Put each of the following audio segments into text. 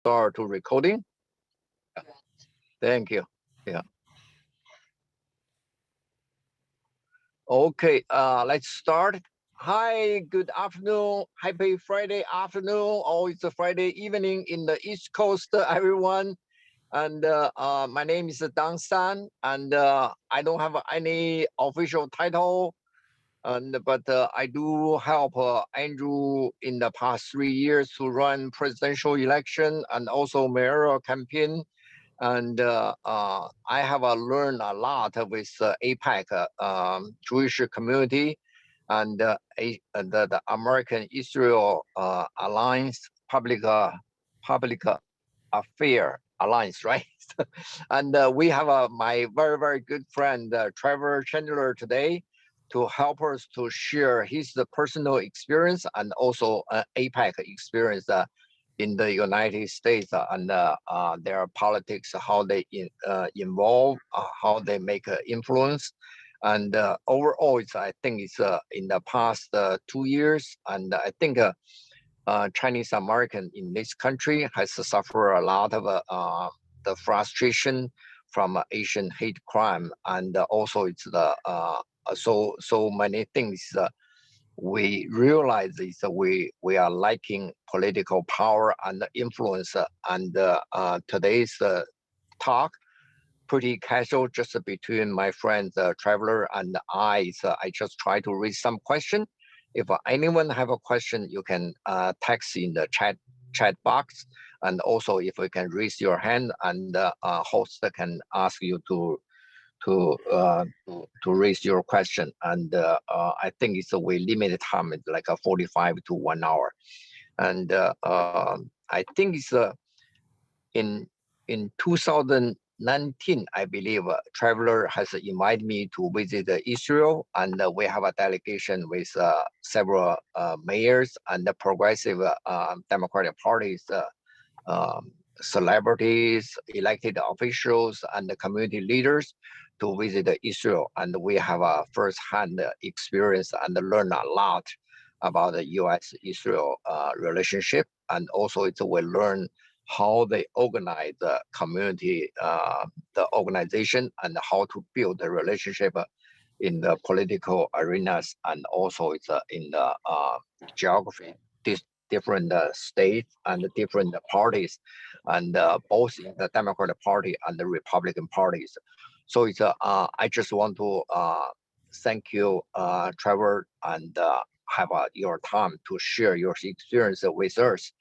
start to recording. Thank you. Yeah. Okay, let's start. Hi, good afternoon. Happy Friday afternoon. Or it's a Friday evening in the East Coast, everyone. And my name is Dang San, and I don't have any official title. But I do help Andrew in the past 3 years to run presidential election and also mayoral campaign. And I have learned a lot with APAC Jewish community and the American Israel Alliance Public Affair Alliance, right? And we have my very good friend Trevor Chandler today to help us to share his personal experience and also APAC experience in the United States and their politics, how they involve, how they make influence. And overall, I think it's in the past 2 years, and I think Chinese American in this country has suffered a lot of the frustration from Asian hate crime, and also it's the so many things we realize is that we are lacking political power and influence, and today's talk pretty casual, just between my friends Traveler and I. So I just try to raise some question. If anyone have a question, you can text in the chat box, and also if you can raise your hand, and host can ask you to raise your question. And I think it's a way limited time. It's like a 45 to 1 hour, and I think it's in 2019, I believe, Traveler has invited me to visit Israel, and we have a delegation with several mayors and the progressive Democratic parties, celebrities, elected officials, and the community leaders to visit Israel. And we have a first-hand experience and learn a lot about the U.S.-Israel relationship, and also we learn how they organize the community, the organization, and how to build the relationship in the political arenas, and also it's in the geography, different states and different parties, and both in the Democratic Party and the Republican parties. So it's I just want to thank you, Trevor, and have your time to share your experience with us.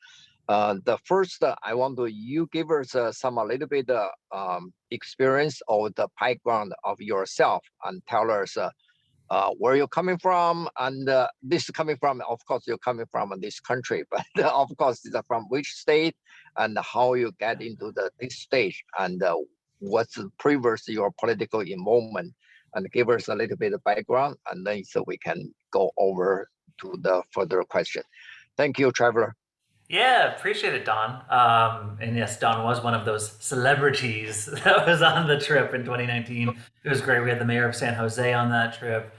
The first, I want to you give us some a little bit experience or the background of yourself, and tell us where you're coming from, and this is coming from, of course, you're coming from this country, but of course, from which state, and how you get into this stage, and what's previous your political involvement, and give us a little bit of background, and then so we can go over to the further question. Thank you, Trevor. Yeah, appreciate it, Don. And yes, Don was one of those celebrities that was on the trip in 2019. It was great. We had the mayor of San Jose on that trip.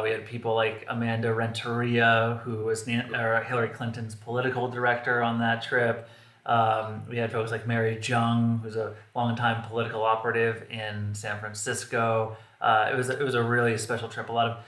We had people like Amanda Renteria, who was Hillary Clinton's political director on that trip. We had folks like Mary Jung, who's a longtime political operative in San Francisco. It was a really special trip. A lot of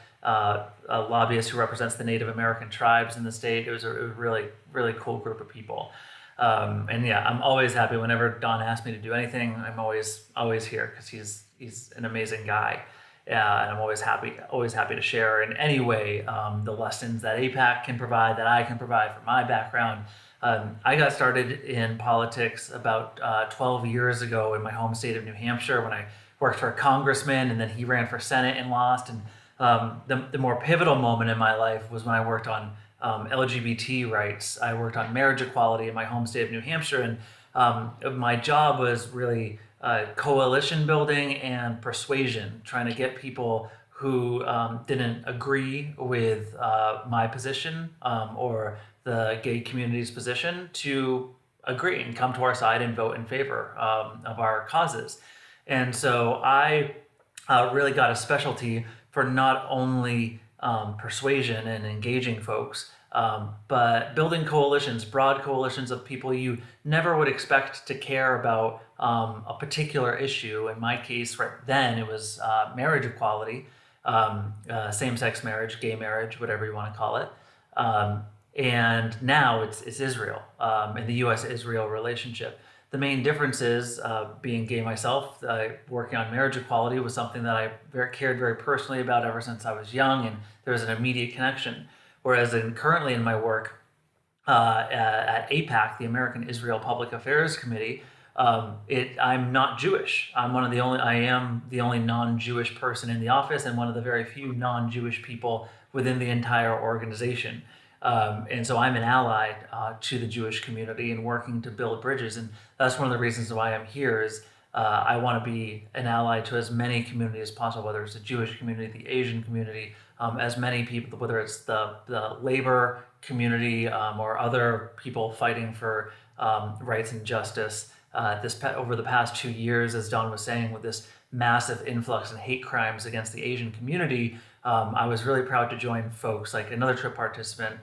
a lobbyist who represents the Native American tribes in the state. It was a really cool group of people. And yeah, I'm always happy whenever Don asks me to do anything. I'm always here because he's an amazing guy. And I'm always happy to share in any way the lessons that APAC can provide, that I can provide from my background. I got started in politics about 12 years ago in my home state of New Hampshire when I worked for a congressman, and then he ran for Senate and lost. And the more pivotal moment in my life was when I worked on LGBT rights. I worked on marriage equality in my home state of New Hampshire, and my job was really coalition building and persuasion, trying to get people who didn't agree with my position or the gay community's position to agree and come to our side and vote in favor of our causes. And so I really got a specialty for not only persuasion and engaging folks, But building coalitions, broad coalitions of people you never would expect to care about a particular issue. In my case, right then, it was marriage equality, same-sex marriage, gay marriage, whatever you want to call it. And now it's Israel and the U.S.-Israel relationship. The main difference is, being gay myself, working on marriage equality was something that I cared very personally about ever since I was young, and there was an immediate connection. Whereas currently in my work at APAC, the American Israel Public Affairs Committee, I'm not Jewish. I am the only non-Jewish person in the office, and one of the very few non-Jewish people within the entire organization. And so I'm an ally to the Jewish community and working to build bridges. And that's one of the reasons why I'm here is I want to be an ally to as many communities as possible, whether it's the Jewish community, the Asian community, as many people, whether it's the labor community or other people fighting for rights and justice. Over the past 2 years, as Don was saying, with this massive influx and hate crimes against the Asian community, I was really proud to join folks like another trip participant,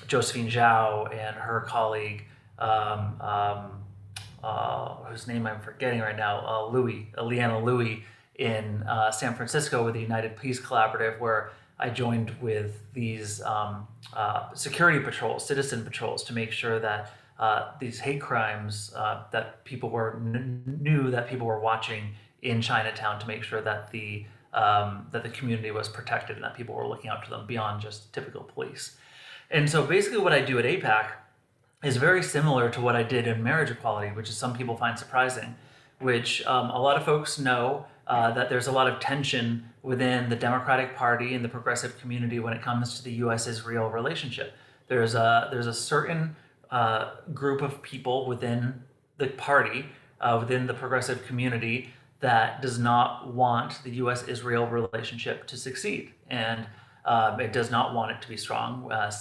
Josephine Zhao, and her colleague, whose name I'm forgetting right now, Leanna Louie, in San Francisco with the United Peace Collaborative, where I joined with these security patrols, citizen patrols, to make sure that these hate crimes that people knew that people were watching in Chinatown, to make sure that the community was protected and that people were looking out for them beyond just typical police. And so basically what I do at APAC is very similar to what I did in marriage equality, which is some people find surprising, which a lot of folks know that there's a lot of tension within the Democratic Party and the progressive community when it comes to the U.S.-Israel relationship. There's a certain group of people within the party, within the progressive community, that does not want the U.S.-Israel relationship to succeed. And it does not want it to be strong. And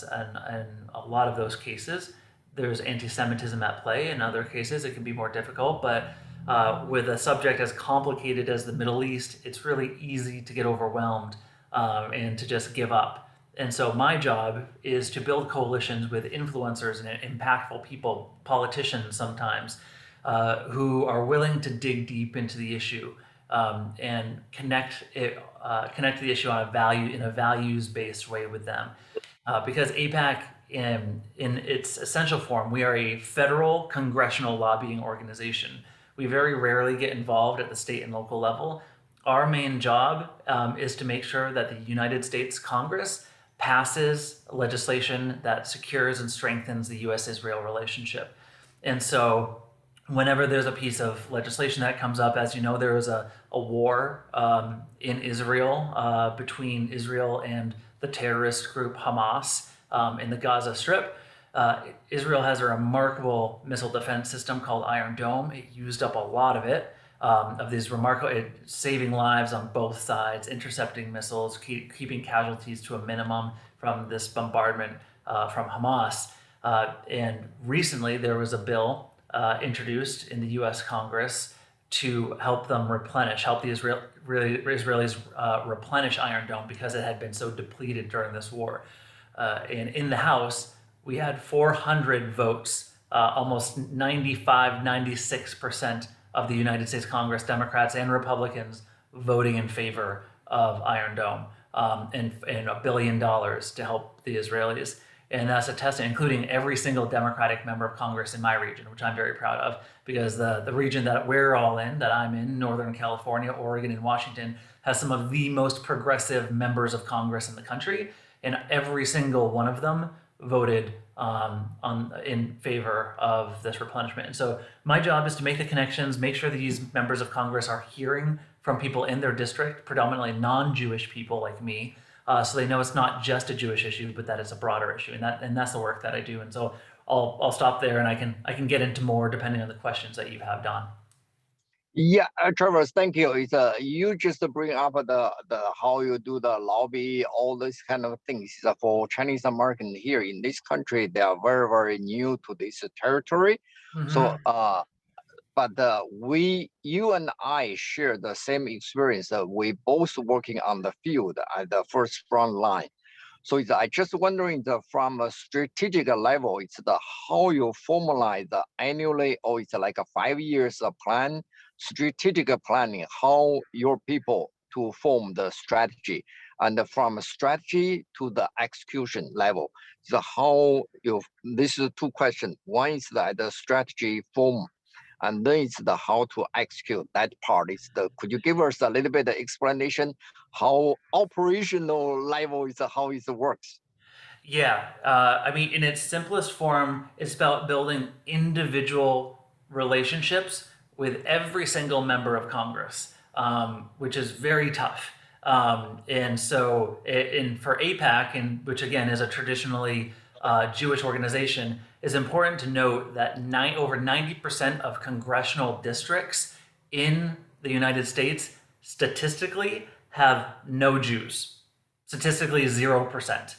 in a lot of those cases, there's anti-Semitism at play. In other cases, it can be more difficult. But with a subject as complicated as the Middle East, it's really easy to get overwhelmed and to just give up. And so my job is to build coalitions with influencers and impactful people, politicians sometimes, who are willing to dig deep into the issue and connect the issue in a values-based way with them. Because APAC, in its essential form, we are a federal congressional lobbying organization. We very rarely get involved at the state and local level. Our main job is to make sure that the United States Congress passes legislation that secures and strengthens the U.S.-Israel relationship. And so whenever there's a piece of legislation that comes up, as you know, there was a war in Israel between Israel and the terrorist group Hamas in the Gaza Strip. Israel has a remarkable missile defense system called Iron Dome. It used up a lot of it, of these remarkable, saving lives on both sides, intercepting missiles, keeping casualties to a minimum from this bombardment from Hamas. And recently there was a bill introduced in the U.S. Congress to help the Israelis replenish Iron Dome because it had been so depleted during this war. And in the House, we had 400 votes, almost 96% of the United States Congress, Democrats and Republicans, voting in favor of Iron Dome and $1 billion to help the Israelis. And that's a testament, including every single Democratic member of Congress in my region, which I'm very proud of, because the region that we're all in, that I'm in, Northern California, Oregon, and Washington, has some of the most progressive members of Congress in the country. And every single one of them voted in favor of this replenishment. And so my job is to make the connections, make sure that these members of Congress are hearing from people in their district, predominantly non-Jewish people like me, so they know it's not just a Jewish issue, but that it's a broader issue, and that's the work that I do. And so I'll stop there, and I can get into more depending on the questions that you have, Don. Yeah, Trevor, thank you. It's you just bring up the how you do the lobby, all these kind of things. For Chinese American here in this country, they are very, very new to this territory. Mm-hmm. So but you and I share the same experience. We both working on the field at the first front line. So I just wondering from a strategic level, it's how you formalize the annually, or it's like a 5 years plan, strategic planning, how your people to form the strategy, and from strategy to the execution level. So how you, this is two questions. One is the strategy form, and then it's how to execute that part. Is could you give us a little bit of explanation how operational level is how it works? Yeah, I mean, in its simplest form, it's about building individual relationships with every single member of Congress, which is very tough. And so, for APAC, and which again is a traditionally Jewish organization, is important to note that over 90% of congressional districts in the United States statistically have no Jews. Statistically, 0%.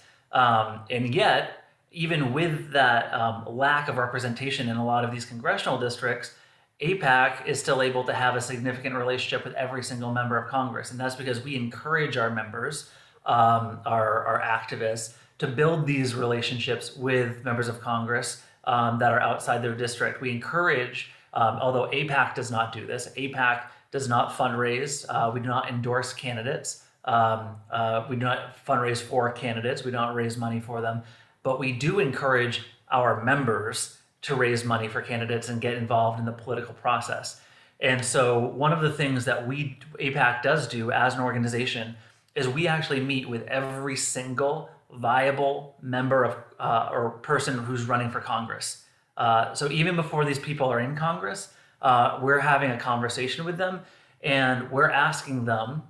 And yet, even with that lack of representation in a lot of these congressional districts, APAC is still able to have a significant relationship with every single member of Congress. And that's because we encourage our members, our activists, to build these relationships with members of Congress that are outside their district. We encourage, although APAC does not do this, APAC does not fundraise, we do not endorse candidates. We do not fundraise for candidates. We don't raise money for them, but we do encourage our members to raise money for candidates and get involved in the political process. And so one of the things that APAC does do as an organization is we actually meet with every single viable member of or person who's running for Congress. So even before these people are in Congress, we're having a conversation with them, and we're asking them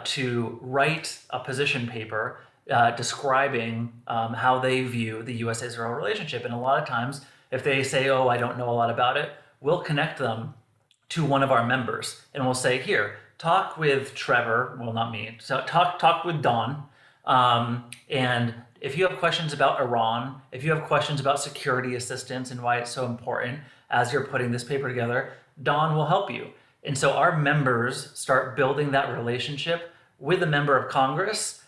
to write a position paper describing how they view the U.S.-Israel relationship. And a lot of times, if they say, "Oh, I don't know a lot about it," we'll connect them to one of our members, and we'll say, "Here, talk with Trevor." Well, not me. So talk with Don. And if you have questions about Iran, if you have questions about security assistance and why it's so important as you're putting this paper together, Don will help you. And so our members start building that relationship with a member of Congress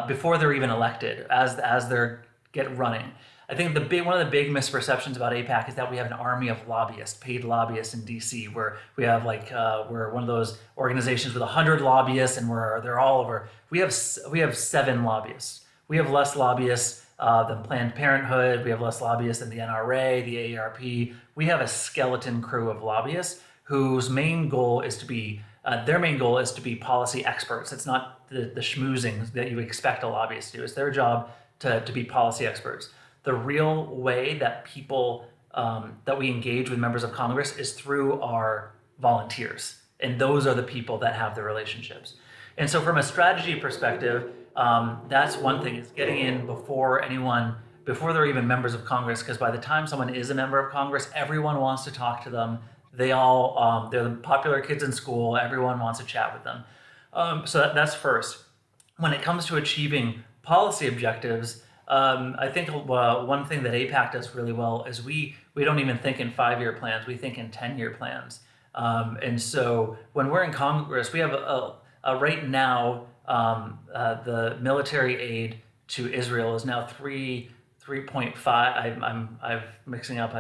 before they're even elected, as they're running. I think one of the big misperceptions about APAC is that we have an army of lobbyists, paid lobbyists in DC, where we have we're one of those organizations with 100 lobbyists and they're all over. We have 7 lobbyists. We have less lobbyists than Planned Parenthood. We have less lobbyists than the NRA, the AARP. We have a skeleton crew of lobbyists whose main goal is to be policy experts. It's not the schmoozing that you expect a lobbyist to do. It's their job to be policy experts. The real way that that we engage with members of Congress is through our volunteers. And those are the people that have the relationships. And so from a strategy perspective, that's one thing, is getting in before they're even members of Congress, because by the time someone is a member of Congress, everyone wants to talk to them. They're the popular kids in school. Everyone wants to chat with them. So that's first. When it comes to achieving policy objectives, I think one thing that APAC does really well is we don't even think in 5-year plans. We think in 10-year plans. And so when we're in Congress, we have right now, the military aid to Israel is now 3.5. I'm mixing up.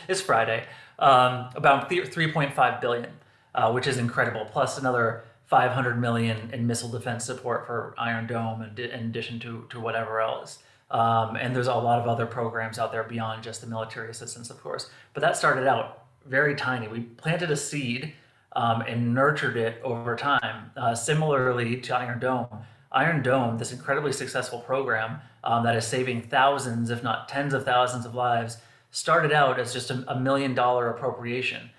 It's Friday. About 3.5 billion, which is incredible. Plus another 500 million in missile defense support for Iron Dome, in addition to whatever else. And there's a lot of other programs out there beyond just the military assistance, of course. But that started out very tiny. We planted a seed and nurtured it over time. Similarly to Iron Dome. Iron Dome, this incredibly successful program that is saving thousands, if not tens of thousands of lives, started out as just a $1 million appropriation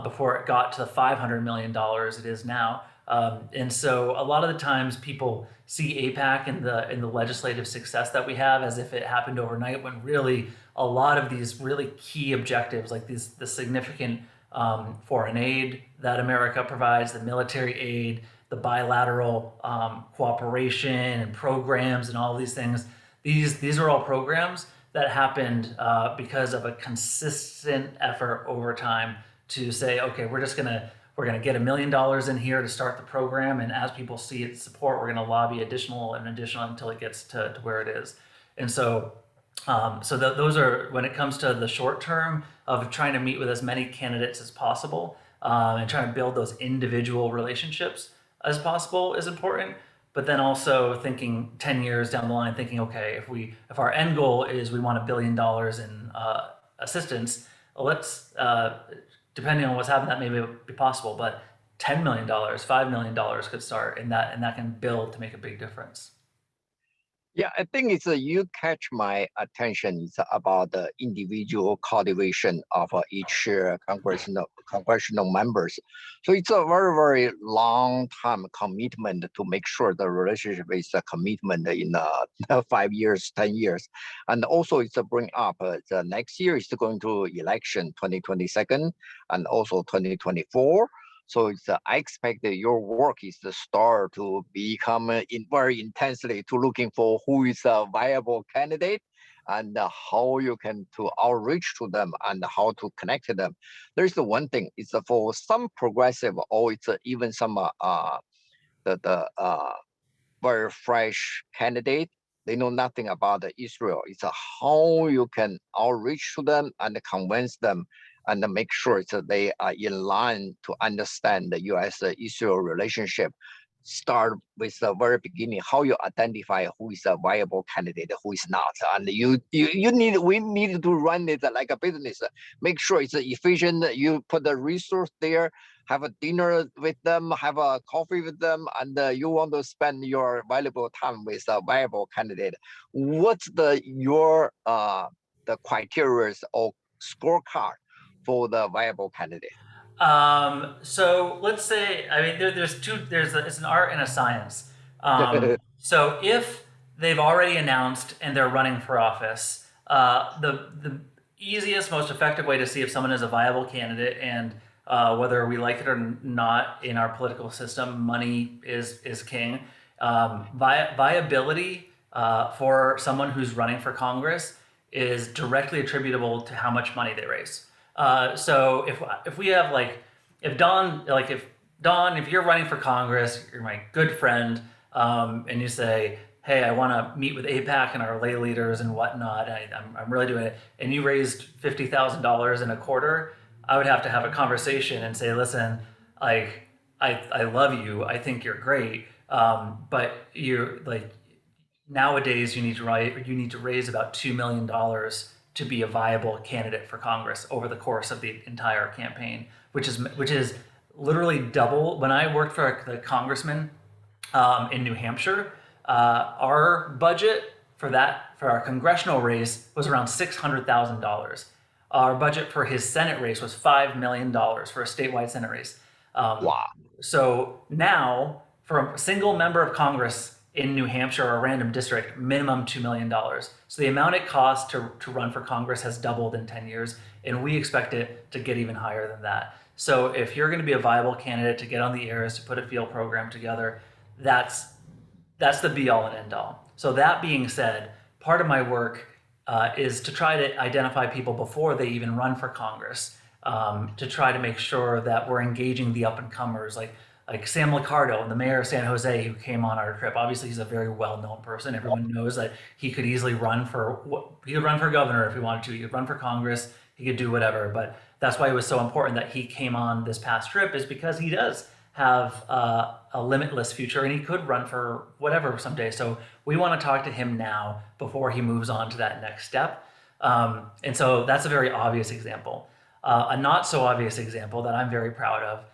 before it got to the $500 million it is now. And so a lot of the times people see APAC and the legislative success that we have as if it happened overnight, when really a lot of these really key objectives, like the significant foreign aid that America provides, the military aid, the bilateral cooperation and programs and all of these things, these are all programs that happened because of a consistent effort over time to say, okay, we're we're going to get $1 million in here to start the program, and as people see its support, we're going to lobby additional until it gets to where it is. And so those are, when it comes to the short term of trying to meet with as many candidates as possible, and trying to build those individual relationships as possible is important. But then also thinking 10 years down the line, thinking, okay, if our end goal is we want $1 billion in assistance, let's, depending on what's happened, that may be possible, but $10 million, $5 million could start, and that can build to make a big difference. Yeah, I think it's you catch my attention. It's about the individual cultivation of each congressional members. So it's a very, very long time commitment to make sure the relationship is a commitment in 5 years, 10 years. And also it's a bring up the next year is going to election 2022 and also 2024. So it's, I expect that your work is the start to become very intensely to looking for who is a viable candidate and how you can to outreach to them and how to connect to them. There's the one thing, it's for some progressive or it's even some very fresh candidate. They know nothing about Israel. It's how you can outreach to them and convince them and make sure that they are in line to understand the U.S.-Israel relationship. Start with the very beginning, how you identify who is a viable candidate, who is not, and we need to run it like a business. Make sure it's efficient. You put the resource there, have a dinner with them, have a coffee with them, and you want to spend your valuable time with a viable candidate. What's your the criteria or scorecard for the viable candidate? So let's say, I mean, it's an art and a science. So if they've already announced and they're running for office, the easiest, most effective way to see if someone is a viable candidate and whether we like it or not in our political system, money is king. Viability for someone who's running for Congress is directly attributable to how much money they raise. So if we have if Don, if you're running for Congress, you're my good friend, and you say, hey, I want to meet with APAC and our lay leaders and whatnot, I'm really doing it, and you raised $50,000 in a quarter, I would have to have a conversation and say, listen, I love you, I think you're great, but you're nowadays you need to raise about $2 million to be a viable candidate for Congress over the course of the entire campaign, which is literally double. When I worked for the congressman in New Hampshire, our budget for our congressional race was around $600,000. Our budget for his Senate race was $5 million for a statewide Senate race. Wow. So now, for a single member of Congress in New Hampshire or a random district, minimum $2 million. So the amount it costs to run for Congress has doubled in 10 years, and we expect it to get even higher than that. So if you're going to be a viable candidate to get on the airs, to put a field program together, that's the be all and end all. So that being said, part of my work is to try to identify people before they even run for Congress, to try to make sure that we're engaging the up and comers, like Sam Liccardo, the mayor of San Jose, who came on our trip. Obviously, he's a very well-known person. Everyone knows that he could easily run for governor if he wanted to. He could run for Congress. He could do whatever. But that's why it was so important that he came on this past trip, is because he does have a limitless future and he could run for whatever someday. So we want to talk to him now before he moves on to that next step. And so that's a very obvious example. A not so obvious example that I'm very proud of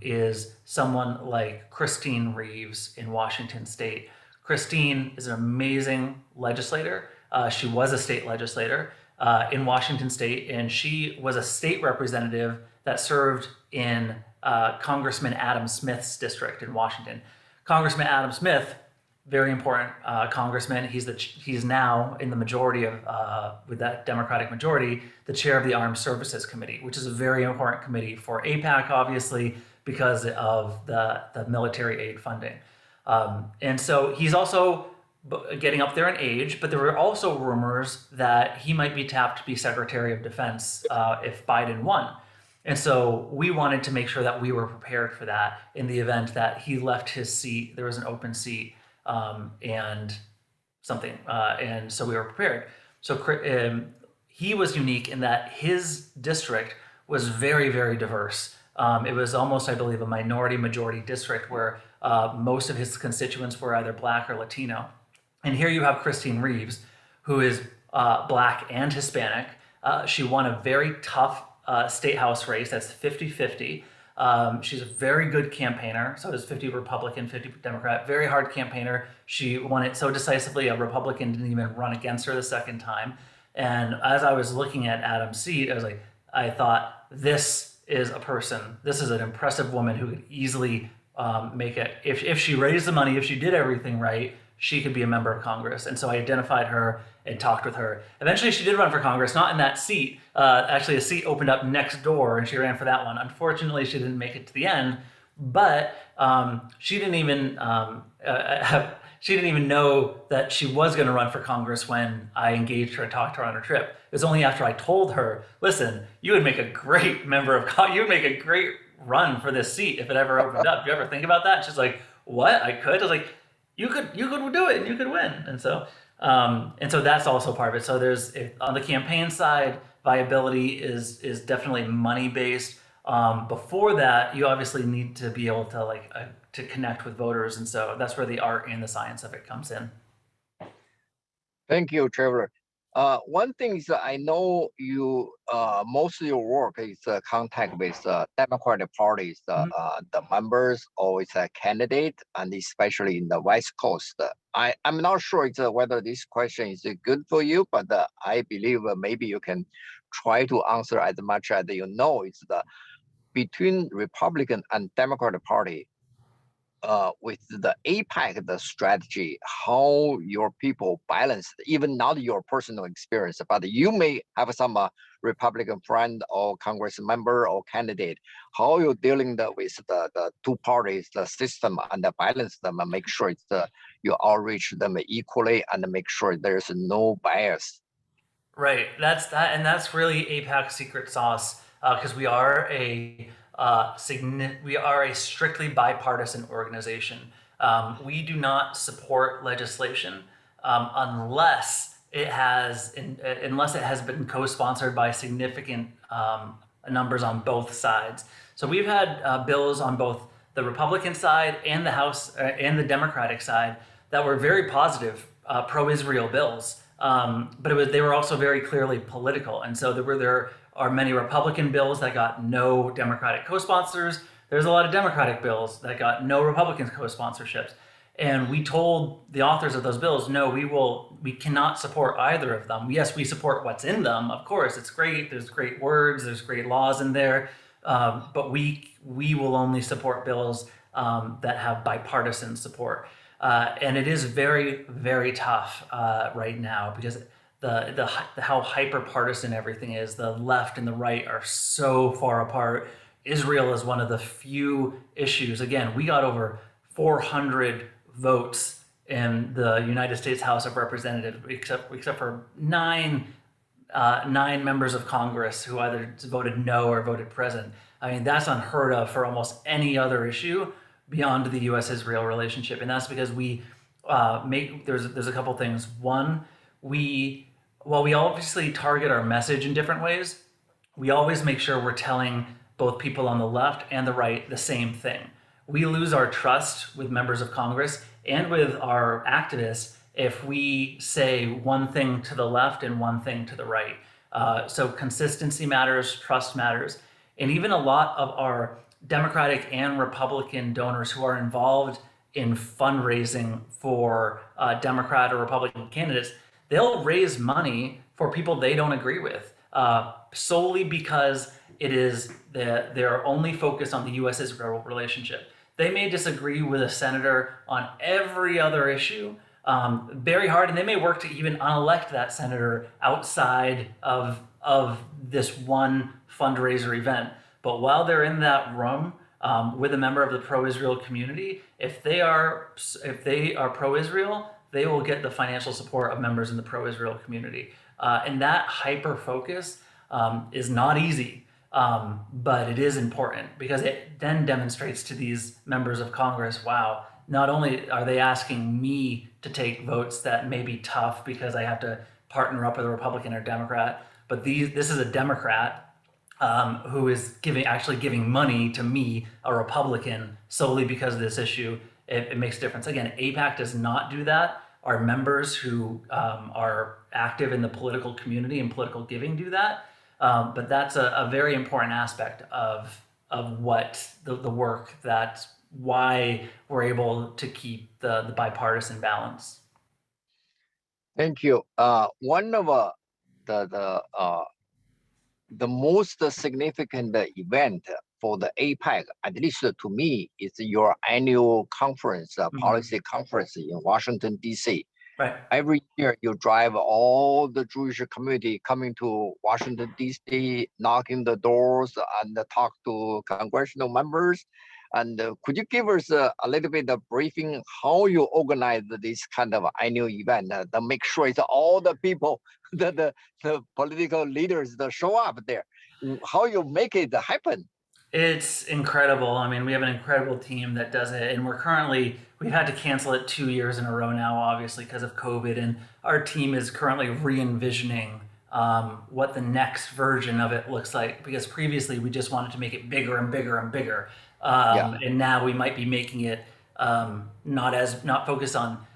is someone like Christine Reeves in Washington State. Christine is an amazing legislator. She was a state legislator in Washington State, and she was a state representative that served in Congressman Adam Smith's district in Washington. Congressman Adam Smith, very important congressman. He's now in the majority of with that Democratic majority, the chair of the Armed Services Committee, which is a very important committee for APAC, obviously, because of the military aid funding. And so he's also getting up there in age, but there were also rumors that he might be tapped to be Secretary of Defense if Biden won. And so we wanted to make sure that we were prepared for that in the event that he left his seat, there was an open seat, and and so we were prepared. So he was unique in that his district was very, very diverse. It was almost, I believe, a minority majority district where most of his constituents were either Black or Latino. And here you have Christine Reeves, who is Black and Hispanic. She won a very tough state house race that's 50-50. She's a very good campaigner. So it's 50 Republican, 50 Democrat, very hard campaigner. She won it so decisively, a Republican didn't even run against her the second time. And as I was looking at Adam's seat, I thought, this is a person, this is an impressive woman who could easily make it. If she raised the money, if she did everything right, she could be a member of Congress. And so I identified her and talked with her. Eventually, she did run for Congress, not in that seat. Actually, a seat opened up next door, and she ran for that one. Unfortunately, she didn't make it to the end, but she didn't even know that she was going to run for Congress when I engaged her and talked to her on her trip. It was only after I told her, listen, you would make a great member of Congress. You would make a great run for this seat if it ever opened up. Do you ever think about that? And she's like, what? I could? I was like, you could do it and you could win. And so that's also part of it. So there's, on the campaign side, viability is definitely money based. Before that, you obviously need to be able to to connect with voters. And so that's where the art and the science of it comes in. Thank you, Trevor. One thing is that I know you, most of your work is contact with Democratic parties, the members, or it's a candidate, and especially in the West Coast. I'm not sure whether this question is good for you, but I believe maybe you can try to answer as much as you know. It's between Republican and Democratic Party. With the APAC, the strategy, how your people balance, even not your personal experience, but you may have some Republican friend or Congress member or candidate, how you're dealing with the two parties, the system, and balance them and make sure you outreach them equally and make sure there's no bias. Right. That's really APAC's secret sauce, because we are a strictly bipartisan organization. We do not support legislation unless it has been co-sponsored by significant numbers on both sides. So we've had bills on both the Republican side and the House and the Democratic side that were very positive, pro-Israel bills. But they were also very clearly political. And so there are many Republican bills that got no Democratic co-sponsors. There's a lot of Democratic bills that got no Republican co-sponsorships. And we told the authors of those bills, no, we cannot support either of them. Yes, we support what's in them. Of course, it's great. There's great words, there's great laws in there. But we will only support bills that have bipartisan support. And it is very, very tough right now because how hyper partisan everything is. The left and the right are so far apart. Israel is one of the few issues. Again, we got over 400 votes in the United States House of Representatives, except for nine members of Congress who either voted no or voted present. I mean, that's unheard of for almost any other issue beyond the U.S.-Israel relationship, and that's because we there's a couple things. One, while we obviously target our message in different ways, we always make sure we're telling both people on the left and the right the same thing. We lose our trust with members of Congress and with our activists if we say one thing to the left and one thing to the right. So consistency matters, trust matters, and even a lot of our Democratic and Republican donors who are involved in fundraising for Democrat or Republican candidates, they'll raise money for people they don't agree with, solely because they're only focused on the U.S.-Israel relationship. They may disagree with a senator on every other issue very hard, and they may work to even unelect that senator outside of this one fundraiser event. But while they're in that room with a member of the pro-Israel community, if they are pro-Israel, they will get the financial support of members in the pro-Israel community. And that hyper focus is not easy. But it is important because it then demonstrates to these members of Congress, wow, not only are they asking me to take votes that may be tough because I have to partner up with a Republican or Democrat, but this is a Democrat who is actually giving money to me, a Republican, solely because of this issue. It makes a difference. Again, APAC does not do that. Our members who are active in the political community and political giving do that. But that's a very important aspect of what the work, that's why we're able to keep the bipartisan balance. Thank you. One of the most significant event for the APAC, at least to me, is your annual conference, policy conference in Washington, D.C. Right. Every year you drive all the Jewish community coming to Washington, D.C., knocking the doors and talk to congressional members. And could you give us a little bit of briefing how you organize this kind of annual event to make sure it's all the people, the political leaders that show up there, how you make it happen? It's incredible. I mean, we have an incredible team that does it, and we've had to cancel it 2 years in a row now, obviously, because of COVID. And our team is currently re envisioning what the next version of it looks like, because previously we just wanted to make it bigger and bigger and bigger. And now we might be making it not focused on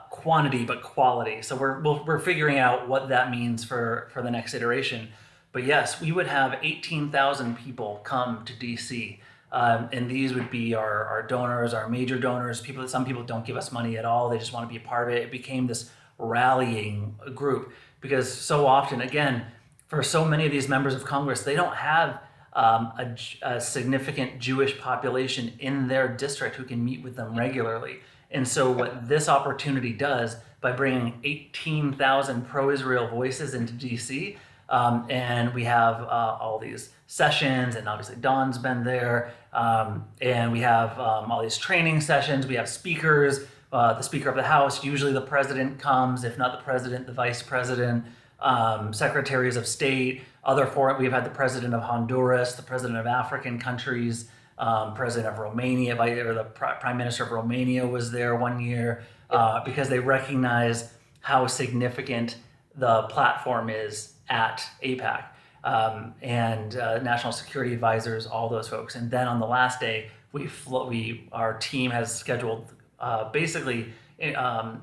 quantity, but quality. So we're figuring out what that means for the next iteration. But yes, we would have 18,000 people come to DC. And these would be our donors, our major donors, some people don't give us money at all. They just want to be a part of it. It became this rallying group because so often, again, for so many of these members of Congress, they don't have a significant Jewish population in their district who can meet with them regularly. And so what this opportunity does by bringing 18,000 pro-Israel voices into DC, and we have all these sessions, and obviously Don's been there, and we have all these training sessions. We have speakers, the Speaker of the House, usually the President comes, if not the President, the Vice President, Secretaries of State, we've had the President of Honduras, the President of African countries, President of Romania, or the Prime Minister of Romania was there one year, because they recognize how significant the platform is at APAC, and national security advisors, all those folks. And then on the last day, our team has scheduled basically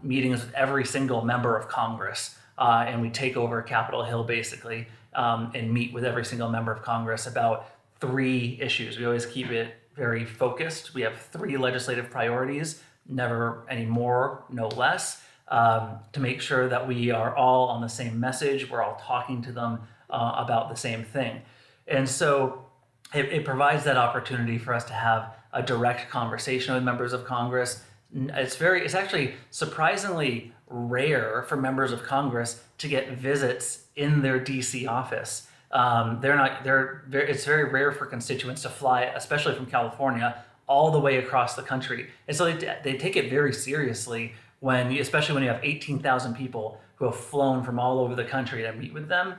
meetings with every single member of Congress, and we take over Capitol Hill basically, and meet with every single member of Congress about 3 issues. We always keep it very focused. We have 3 legislative priorities, never any more, no less, to make sure that we are all on the same message. We're all talking to them about the same thing. And so it provides that opportunity for us to have a direct conversation with members of Congress. It's actually surprisingly rare for members of Congress to get visits in their DC office. It's very rare for constituents to fly, especially from California, all the way across the country. And so they take it very seriously especially when you have 18,000 people who have flown from all over the country to meet with them.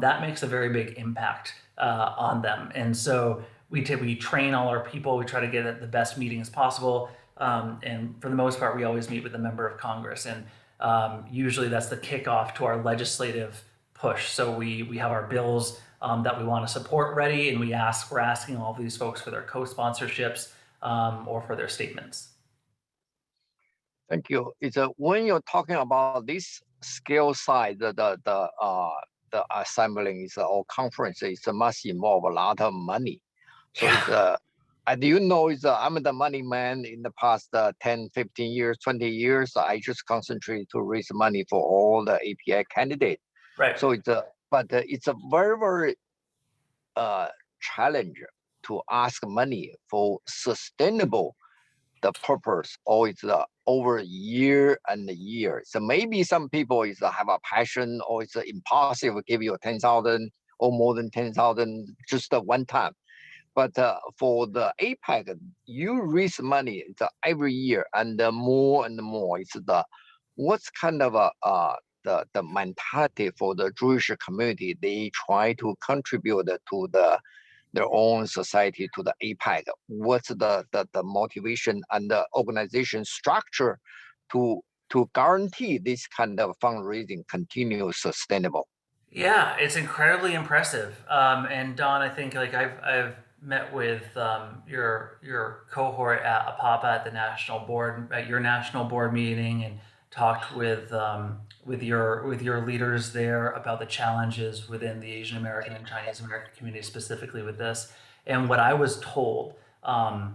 That makes a very big impact on them. And so we train all our people. We try to get the best meetings possible. And for the most part, we always meet with a member of Congress. And usually that's the kickoff to our legislative push. So we have our bills that we want to support ready, and we're asking all of these folks for their co-sponsorships or for their statements. Thank you. It's when you're talking about this scale size, the assembling or conference, it must involve a lot of money. So do you know, I'm the money man in the past 10, 15 years, 20 years. I just concentrate to raise money for all the API candidates. Right. So it's a very, very challenge to ask money for sustainable the purpose, or it's over year and year. So maybe some people have a passion, or it's impossible to give you 10,000 or more than 10,000 just one time. But for the APAC, you raise money every year and more and more. What's kind of the mentality for the Jewish community. They try to contribute to their own society, to the APEC. What's the motivation and the organization structure to guarantee this kind of fundraising continues sustainable? Yeah, it's incredibly impressive. And Don, I think like I've met with your cohort at APAPA at the national board at your national board meeting, and talked with your leaders there about the challenges within the Asian American and Chinese American community, specifically with this. And what I was told, and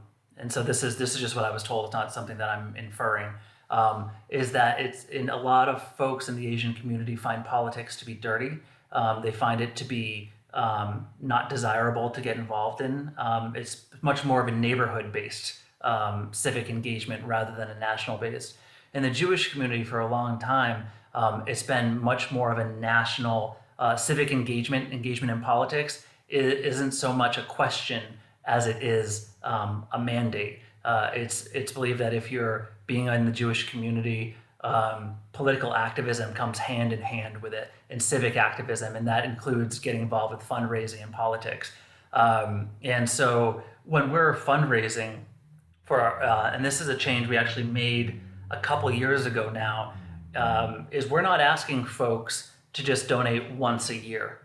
so this is just what I was told. It's not something that I'm inferring. Is that it's in a lot of folks in the Asian community find politics to be dirty. They find it to be not desirable to get involved in. It's much more of a neighborhood-based civic engagement rather than a national-based. In the Jewish community for a long time, it's been much more of a national civic engagement in politics. It isn't so much a question as it is a mandate. It's believed that if you're being in the Jewish community, political activism comes hand in hand with it, and civic activism, and that includes getting involved with fundraising and politics. And so when we're fundraising for and this is a change we actually made a couple years ago now, is we're not asking folks to just donate once a year.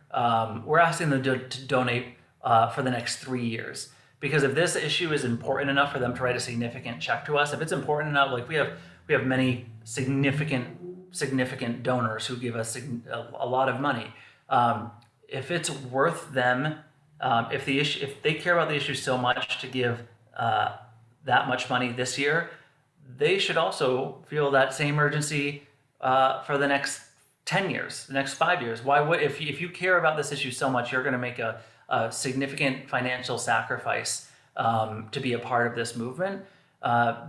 We're asking them to donate for the next 3 years. Because if this issue is important enough for them to write a significant check to us, if it's important enough, like we have many significant donors who give us a lot of money. If it's worth them, if they care about the issue so much to give that much money this year, they should also feel that same urgency for the next 10 years, the next 5 years. Why would, if you care about this issue so much, you're going to make a significant financial sacrifice to be a part of this movement,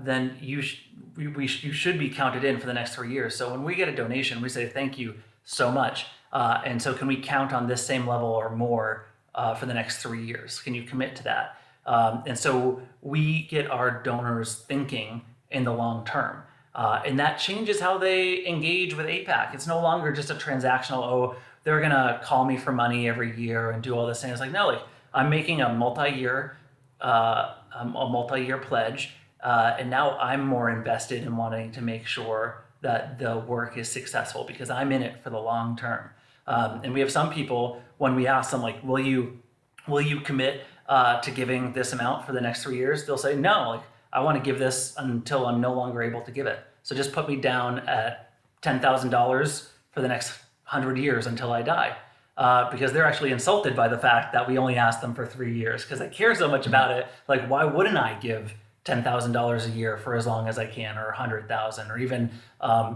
then you should be counted in for the next 3 years. So when we get a donation, we say thank you so much, and so can we count on this same level or more for the next 3 years? Can you commit to that? And so we get our donors thinking in the long term. And that changes how they engage with APAC. It's no longer just a transactional, oh, they're going to call me for money every year and do all this thing. It's like, no, like I'm making a multi-year pledge. And now I'm more invested in wanting to make sure that the work is successful because I'm in it for the long term. And we have some people, when we ask them, like, will you commit to giving this amount for the next 3 years? They'll say, no, like I want to give this until I'm no longer able to give it. So just put me down at $10,000 for the next 100 years until I die. Because they're actually insulted by the fact that we only asked them for 3 years because they care so much about it. Like, why wouldn't I give $10,000 a year for as long as I can, or $100,000, or even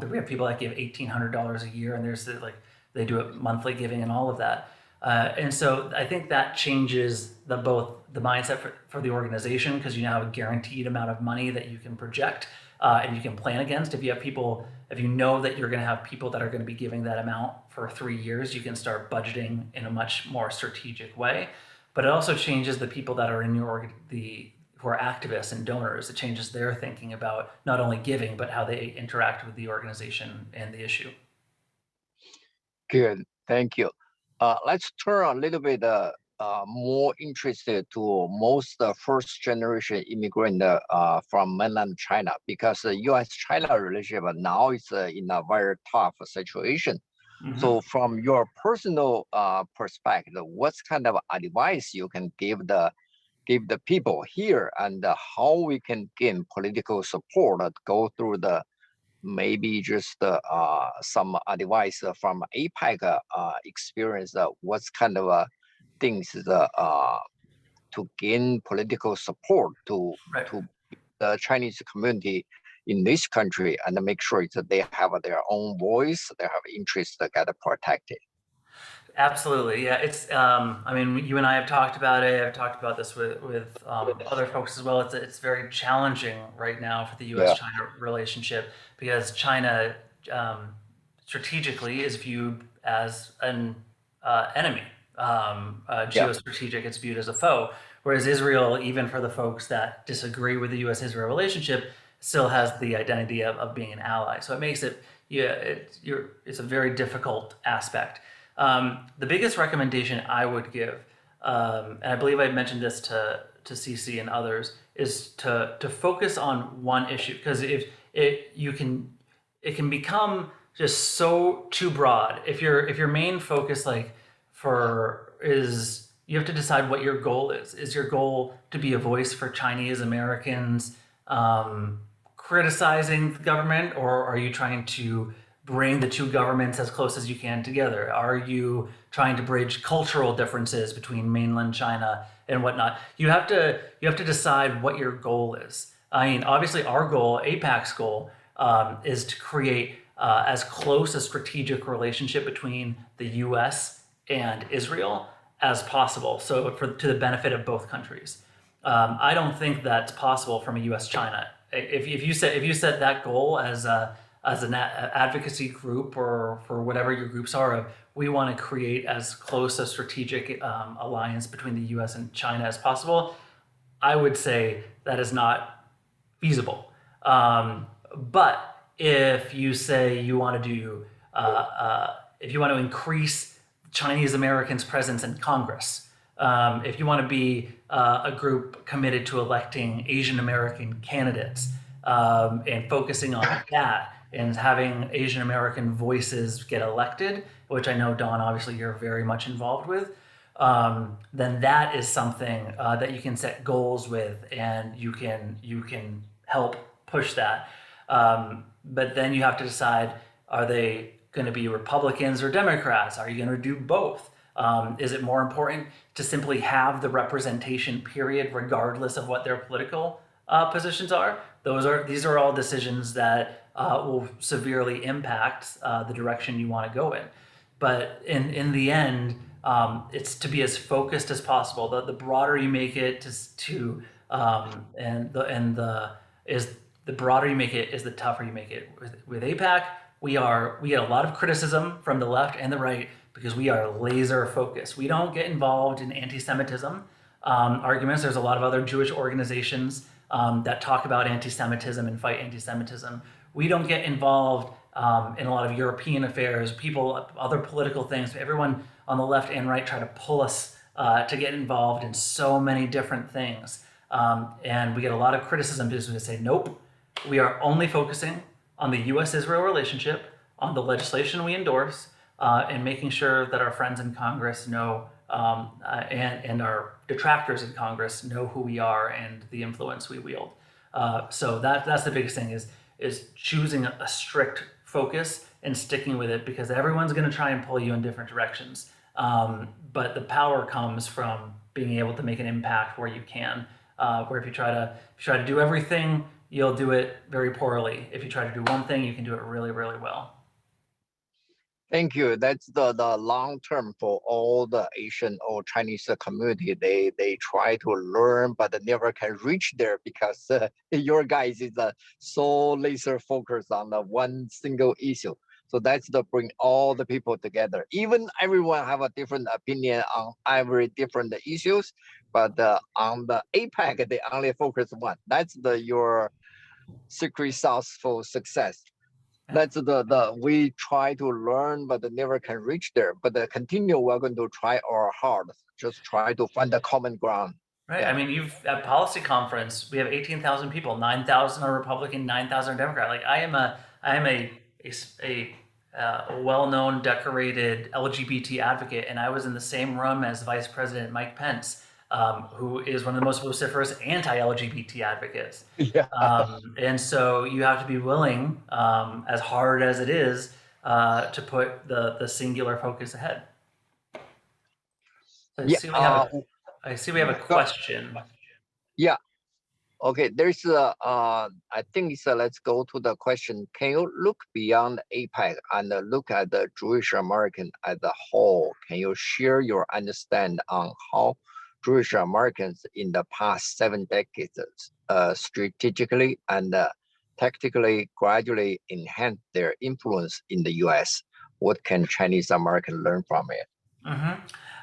we have people that give $1,800 a year, and there's like they do it monthly giving and all of that. And so I think that changes both the mindset for the organization, because you now have a guaranteed amount of money that you can project and you can plan against. If you know that you're going to have people that are going to be giving that amount for 3 years, you can start budgeting in a much more strategic way. But it also changes the people that are in your who are activists and donors. It changes their thinking about not only giving, but how they interact with the organization and the issue. Good, thank you. Let's turn a little bit more interested to most first generation immigrant from mainland China, because the U.S.-China relationship now is in a very tough situation. Mm-hmm. So from your personal perspective, what kind of advice you can give the people here, and how we can gain political support to go through the maybe just some advice from APEC experience, what kind of things to gain political support to the Chinese community in this country, and make sure that they have their own voice, they have interests that get protected. Absolutely, yeah. It's I mean, you and I have talked about it. I've talked about this with other folks as well. It's very challenging right now for the U.S.-China relationship, because China strategically is viewed as an enemy. Geostrategic, it's viewed as a foe. Whereas Israel, even for the folks that disagree with the U.S.-Israel relationship, still has the identity of being an ally. So it makes it, it's a very difficult aspect. The biggest recommendation I would give, and I believe I mentioned this to CC and others, is to focus on one issue, because if it can become just so too broad. If your main focus is, you have to decide what your goal is. Is your goal to be a voice for Chinese Americans criticizing the government, or are you trying to bring the two governments as close as you can together? Are you trying to bridge cultural differences between mainland China and whatnot? You have to decide what your goal is. I mean, obviously, our goal, APAC's goal, is to create as close a strategic relationship between the U.S. and Israel as possible, so to the benefit of both countries. I don't think that's possible from a U.S.-China. If you set that goal as an advocacy group, or for whatever your groups are, we want to create as close a strategic alliance between the U.S. and China as possible, I would say that is not feasible. But if you say you want to do, if you want to increase Chinese Americans' presence in Congress, if you want to be a group committed to electing Asian American candidates, and focusing on that, and having Asian American voices get elected, which I know, Don, obviously you're very much involved with, then that is something that you can set goals with, and you can help push that. But then you have to decide, are they going to be Republicans or Democrats? Are you going to do both? Is it more important to simply have the representation, period, regardless of what their political positions are? These are all decisions that will severely impact the direction you want to go in. But in the end, it's to be as focused as possible. The broader you make it, the broader you make it, is the tougher you make it. With APAC, we get a lot of criticism from the left and the right because we are laser focused. We don't get involved in anti-Semitism arguments. There's a lot of other Jewish organizations that talk about anti-Semitism and fight anti-Semitism. We don't get involved in a lot of European affairs, other political things. Everyone on the left and right try to pull us to get involved in so many different things. And we get a lot of criticism because we say, nope, we are only focusing on the U.S.-Israel relationship, on the legislation we endorse, and making sure that our friends in Congress know, and our detractors in Congress know who we are and the influence we wield. So that's the biggest thing, is choosing a strict focus and sticking with it, because everyone's going to try and pull you in different directions. But the power comes from being able to make an impact where you can. Where if you try to do everything, you'll do it very poorly. If you try to do one thing, you can do it really, really well. Thank you. That's the long term for all the Asian or Chinese community. They try to learn, but they never can reach there because your guys is so laser focused on the one single issue. So that's the bring all the people together. Even everyone have a different opinion on every different issues, but on the APAC they only focus one. That's your secret sauce for success. That's we try to learn, but never can reach there. But continue, we're going to try our hard. Just try to find a common ground. Right. Yeah. I mean, at Policy Conference, we have 18,000 people. 9,000 are Republican, 9,000 are Democrat. Like I am a well-known, decorated LGBT advocate, and I was in the same room as Vice President Mike Pence, who is one of the most vociferous anti-LGBT advocates. Yeah. And so you have to be willing, as hard as it is, to put the singular focus ahead. So I see we have a question. Yeah. Okay, there's I think it's let's go to the question. Can you look beyond APAC and look at the Jewish American as a whole? Can you share your understanding on how Jewish Americans in the past 7 decades strategically and tactically gradually enhance their influence in the U.S.? What can Chinese Americans learn from it?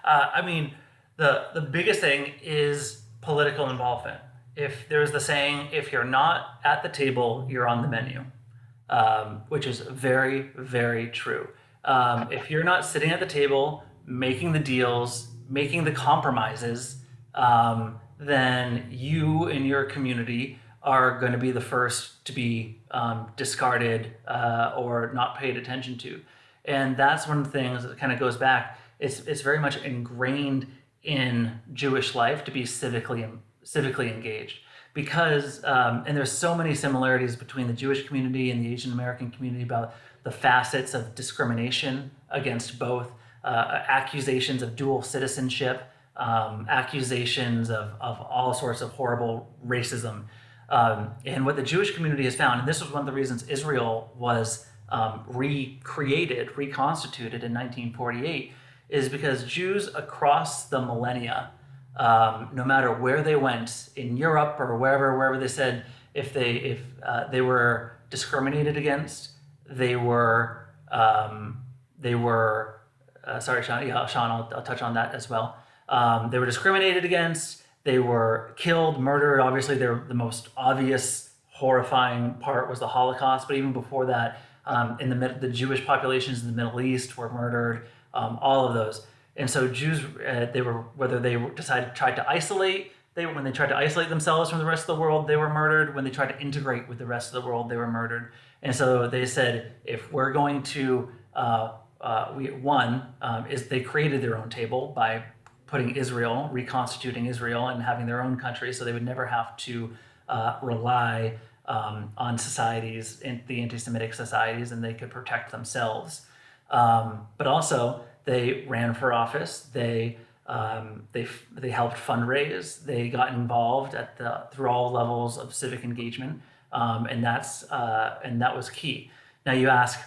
I mean, the biggest thing is political involvement. if there's the saying, if you're not at the table, you're on the menu, which is very, very true. If you're not sitting at the table, making the deals, making the compromises, then you and your community are going to be the first to be discarded or not paid attention to. And that's one of the things that kind of goes back. It's very much ingrained in Jewish life to be civically engaged because and there's so many similarities between the Jewish community and the Asian American community about the facets of discrimination against both, accusations of dual citizenship, accusations of all sorts of horrible racism. And what the Jewish community has found, and this was one of the reasons Israel was reconstituted in 1948, is because Jews across the millennia, no matter where they went in Europe or wherever they said, if they were discriminated against, they were sorry, Sean. Yeah, Sean, I'll touch on that as well. They were discriminated against. They were killed, murdered. Obviously, the most obvious, horrifying part was the Holocaust. But even before that, the Jewish populations in the Middle East were murdered. All of those, and so Jews, whether they tried to isolate. When they tried to isolate themselves from the rest of the world, they were murdered. When they tried to integrate with the rest of the world, they were murdered. And so they said, if we're going to, they created their own table by putting Israel, reconstituting Israel, and having their own country, so they would never have to rely on societies, the anti-Semitic societies, and they could protect themselves. But also, they ran for office. They helped fundraise. They got involved through all levels of civic engagement, and that was key. Now you ask,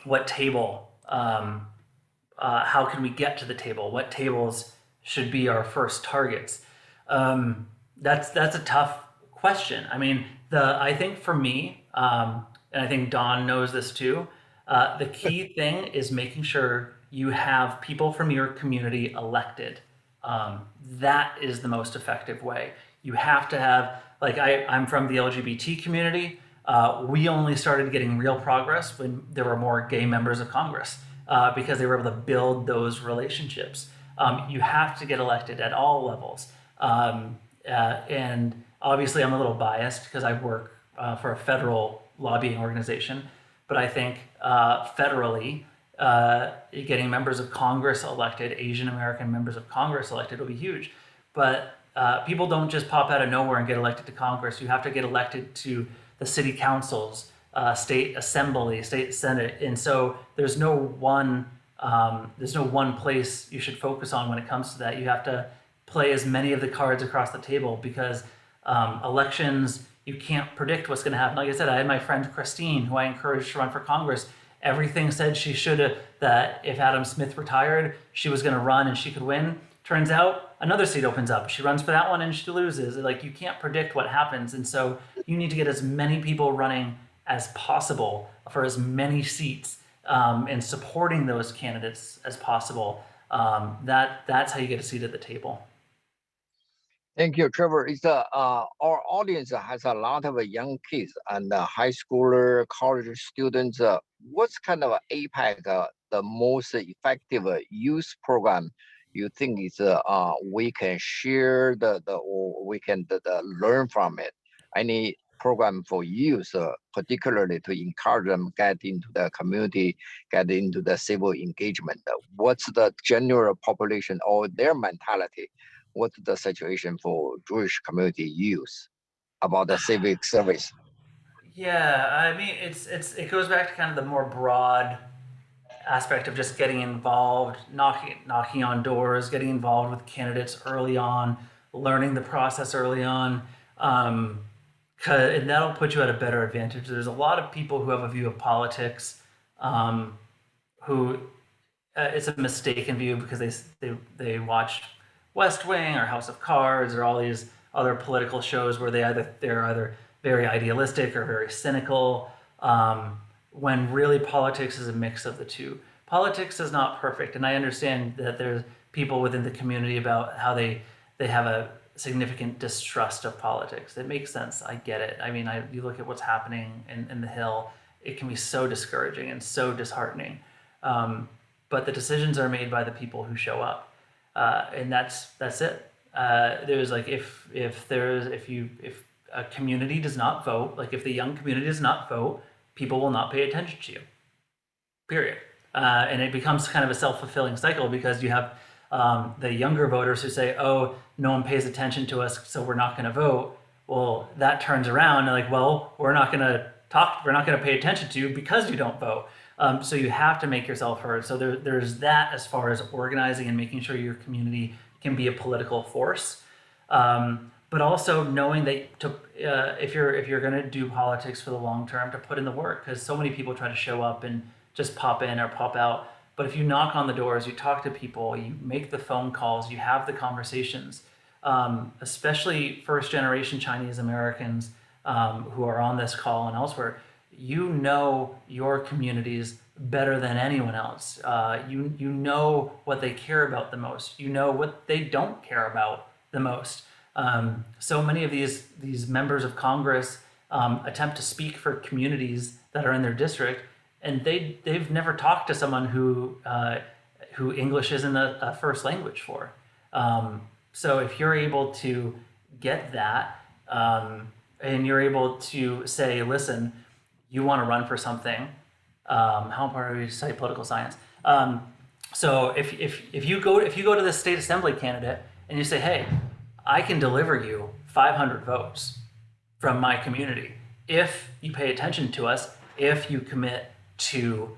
what table? How can we get to the table? What tables should be our first targets? That's a tough question. I mean, I think for me, and I think Don knows this too. The key thing is making sure you have people from your community elected. That is the most effective way. You have to have, I'm from the LGBT community. We only started getting real progress when there were more gay members of Congress because they were able to build those relationships. You have to get elected at all levels. And obviously I'm a little biased because I work for a federal lobbying organization, but I think federally, getting members of Congress elected, Asian American members of Congress elected will be huge. But people don't just pop out of nowhere and get elected to Congress. You have to get elected to the city councils, state assembly, state senate. And so there's no one place you should focus on when it comes to that. You have to play as many of the cards across the table because elections, you can't predict what's going to happen. Like I said, I had my friend Christine, who I encouraged to run for Congress. Everything said she should have, that if Adam Smith retired, she was going to run and she could win. Turns out another seat opens up. She runs for that one and she loses. You can't predict what happens. And so you need to get as many people running as possible for as many seats and supporting those candidates as possible. That's how you get a seat at the table. Thank you, Trevor. Our audience has a lot of young kids and high schooler, college students. What's kind of APAC the most effective youth program you think is we can share or we can learn from it? Any program for youth, particularly to encourage them get into the community, get into the civil engagement? What's the general population or their mentality? What's the situation for Jewish community youth about the civic service? Yeah, I mean, it goes back to kind of the more broad aspect of just getting involved, knocking on doors, getting involved with candidates early on, learning the process early on, and that'll put you at a better advantage. There's a lot of people who have a view of politics, who it's a mistaken view because they watch West Wing or House of Cards or all these other political shows where they're either very idealistic or very cynical. When really politics is a mix of the two. Politics is not perfect, and I understand that there's people within the community about how they have significant distrust of politics. It makes sense. I get it. I mean, you look at what's happening in the Hill, it can be so discouraging and so disheartening. But the decisions are made by the people who show up, and that's it. There's like if a community does not vote, like if the young community does not vote, people will not pay attention to you. Period. And it becomes kind of a self-fulfilling cycle because you have the younger voters who say, "Oh, no one pays attention to us, so we're not going to vote." Well, that turns around and like, "Well, we're not going to talk. We're not going to pay attention to you because you don't vote." So you have to make yourself heard. So there's that as far as organizing and making sure your community can be a political force. But also knowing that if you're going to do politics for the long term, to put in the work, because so many people try to show up and just pop in or pop out. But if you knock on the doors, you talk to people, you make the phone calls, you have the conversations, especially first generation Chinese Americans who are on this call and elsewhere, you know your communities better than anyone else. You know what they care about the most. You know what they don't care about the most. So many of these members of Congress attempt to speak for communities that are in their district, and they've never talked to someone who English isn't a first language for. So if you're able to get that, and you're able to say, listen, you want to run for something. How important are we to study political science? So if you go to the state assembly candidate and you say, hey, I can deliver you 500 votes from my community if you pay attention to us, if you commit to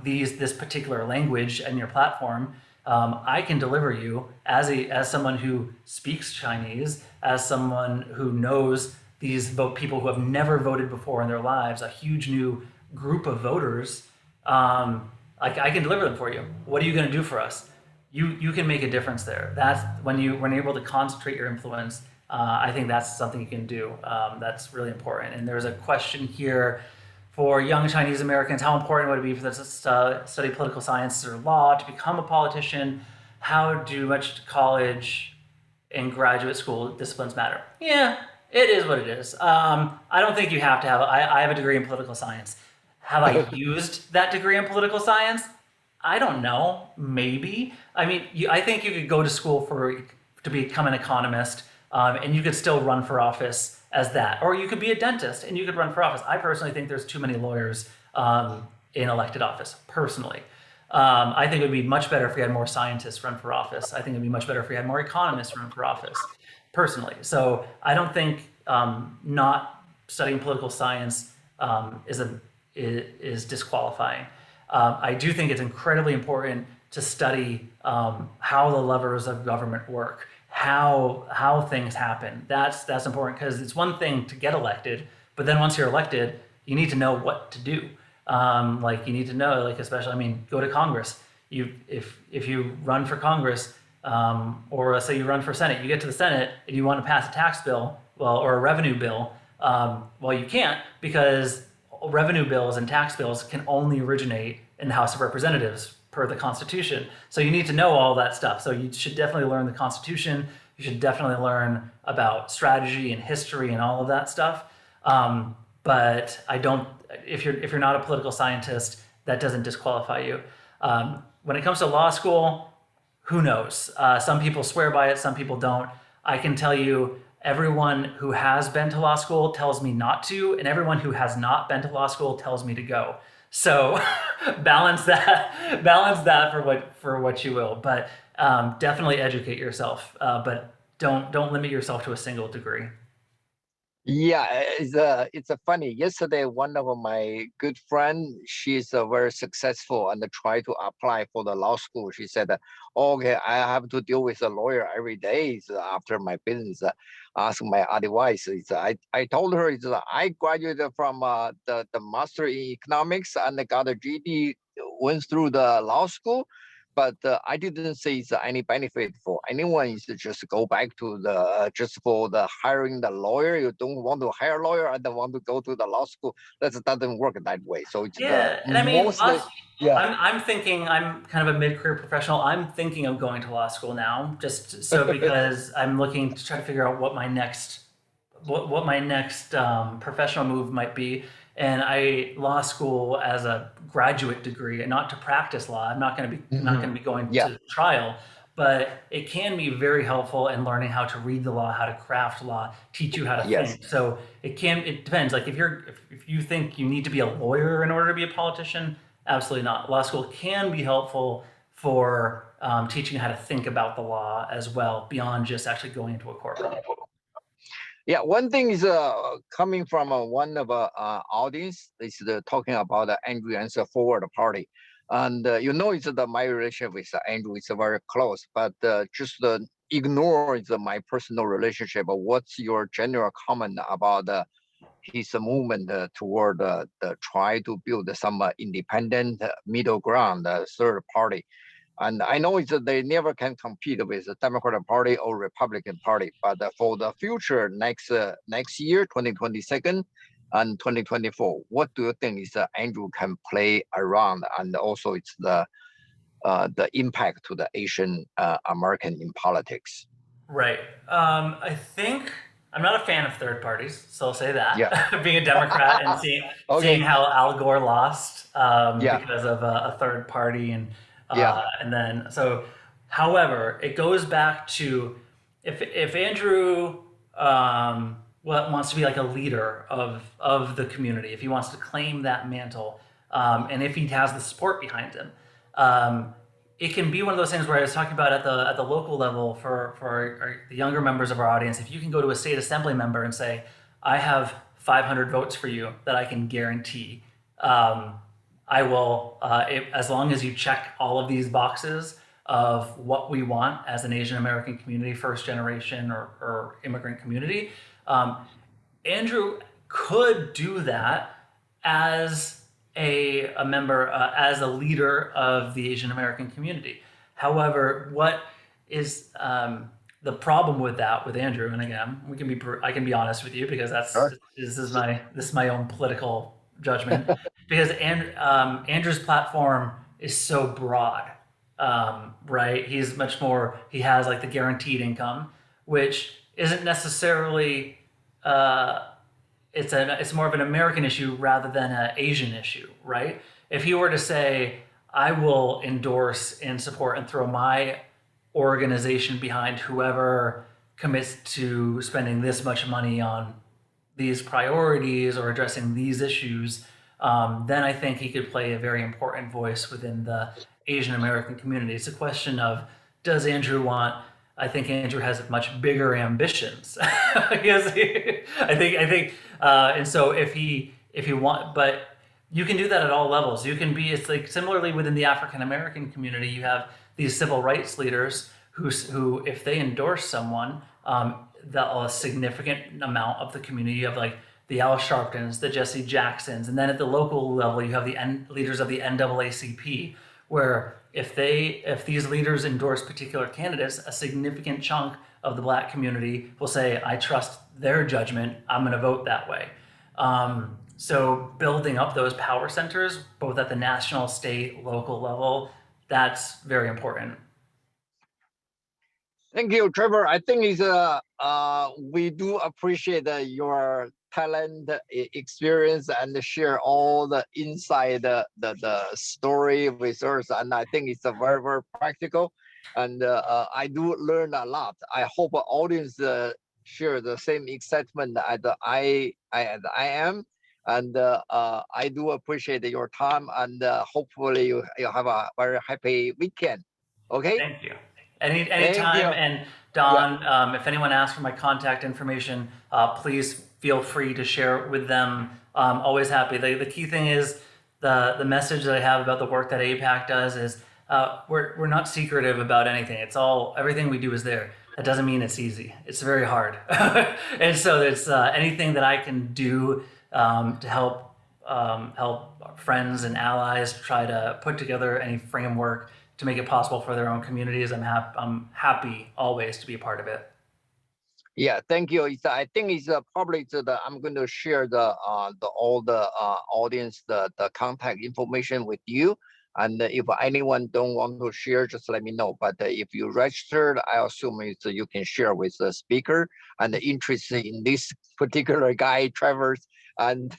this particular language and your platform, I can deliver you as someone who speaks Chinese, as someone who knows these people who have never voted before in their lives, a huge new group of voters. Like I can deliver them for you. What are you going to do for us? You can make a difference there. That's when you're able to concentrate your influence. I think that's something you can do. That's really important. And there's a question here for young Chinese Americans: how important would it be for them to study political science or law to become a politician? How do much college and graduate school disciplines matter? Yeah, it is what it is. I don't think you have to have. I have a degree in political science. Have I used that degree in political science? I don't know. Maybe. I mean, I think you could go to school to become an economist, and you could still run for office as that. Or you could be a dentist and you could run for office. I personally think there's too many lawyers in elected office, personally. I think it would be much better if we had more scientists run for office. I think it would be much better if we had more economists run for office, personally. So I don't think not studying political science is disqualifying. I do think it's incredibly important to study how the levers of government work, how things happen. That's important, because it's one thing to get elected, but then once you're elected, you need to know what to do. Like you need to know, like especially, I mean, go to Congress. If you run for Congress, or let's say you run for Senate, you get to the Senate and you want to pass a tax bill, or a revenue bill. Well, you can't, because revenue bills and tax bills can only originate in the House of Representatives per the Constitution. So you need to know all that stuff. So you should definitely learn the Constitution. You should definitely learn about strategy and history and all of that stuff. But I don't. If you're not a political scientist, that doesn't disqualify you. When it comes to law school, who knows? Some people swear by it. Some people don't. I can tell you, everyone who has been to law school tells me not to, and everyone who has not been to law school tells me to go. So balance that for what you will. But definitely educate yourself. But don't limit yourself to a single degree. Yeah, it's a funny. Yesterday, one of my good friend, she's very successful and try to apply for the law school. She said, "Okay, I have to deal with a lawyer every day after my business. Ask my advice." I told her I graduated from the master in economics and got a GD, went through the law school, but I didn't say it's any benefit for anyone. Is just go back to the just for the hiring the lawyer. You don't want to hire a lawyer and then want to go to the law school. That doesn't work that way. So it's the Yeah, and I mean, mostly yeah. I'm thinking I'm kind of a mid-career professional. I'm thinking of going to law school now, just so because I'm looking to try to figure out what my next professional move might be. And law school as a graduate degree, and not to practice law. I'm not going to be going Yeah. to trial, but it can be very helpful in learning how to read the law, how to craft law, teach you how to Yes. think. So it depends. Like if you think you need to be a lawyer in order to be a politician, absolutely not. Law school can be helpful for teaching you how to think about the law as well, beyond just actually going into a courtroom. Yeah, one thing is coming from one of audience is talking about Andrew and the Forward Party, and it's my relationship with Andrew is very close, but just ignore my personal relationship. What's your general comment about his movement toward the try to build some independent middle ground third party? And I know they never can compete with the Democratic Party or Republican Party, but for the future next year, 2022 and 2024, what do you think is Andrew can play around, and also it's the impact to the Asian American in politics? Right. I think I'm not a fan of third parties, so I'll say Yeah. that. Being a Democrat and seeing Okay. how Al Gore lost Yeah. because of a third party, Yeah. and then so. However, it goes back to if Andrew wants to be like a leader of the community, if he wants to claim that mantle, and if he has the support behind him. It can be one of those things where I was talking about at the local level for the younger members of our audience. If you can go to a state assembly member and say, "I have 500 votes for you that I can guarantee. I will, as long as you check all of these boxes of what we want as an Asian American community, first generation or immigrant community." Andrew could do that as a member, as a leader of the Asian American community. However, what is the problem with that with Andrew? And again, I can be honest with you because Sure. this is my own political judgment. Because Andrew's platform is so broad, right? He has like the guaranteed income, which isn't necessarily it's more of an American issue rather than an Asian issue, right? If he were to say, "I will endorse and support and throw my organization behind whoever commits to spending this much money on these priorities or addressing these issues," then I think he could play a very important voice within the Asian American community. It's a question of, does Andrew want? I think Andrew has much bigger ambitions. I think, and so if he but you can do that at all levels. It's like similarly within the African American community, you have these civil rights leaders who if they endorse someone, a significant amount of the community, you have like the Al Sharptons, the Jesse Jacksons, and then at the local level, you have the leaders of the NAACP, where if these leaders endorse particular candidates, a significant chunk of the Black community will say, "I trust their judgment, I'm going to vote that way." So building up those power centers, both at the national, state, local level, that's very important. Thank you, Trevor. I think we do appreciate your talent, experience, and share all the inside the story with us. And I think it's a very, very practical. And I do learn a lot. I hope the audience share the same excitement as as I am. And I do appreciate your time. And hopefully you have a very happy weekend. Okay. Thank you. Thank Anytime. you. And Yeah. Don, if anyone asks for my contact information, please feel free to share it with them. Always happy. The key thing is the message that I have about the work that APAC does is we're not secretive about anything. Everything we do is there. That doesn't mean it's easy. It's very hard. And so it's anything that I can do to help friends and allies try to put together any framework to make it possible for their own communities. I'm happy always to be a part of it. Yeah, thank you. I think it's probably I'm going to share all the audience the contact information with you. And if anyone don't want to share, just let me know. But if you registered, I assume you can share with the speaker and interested in this particular guy, Travers, and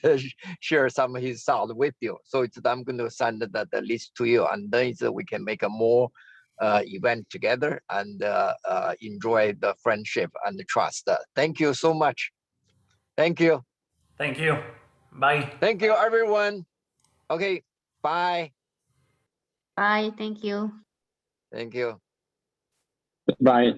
share some of his thoughts with you. So I'm going to send the list to you, and then we can make a more event together and enjoy the friendship and the trust. Thank you so much. Thank you. Thank you. Bye. Thank you, everyone. Okay, bye. Bye. Thank you. Thank you. Bye.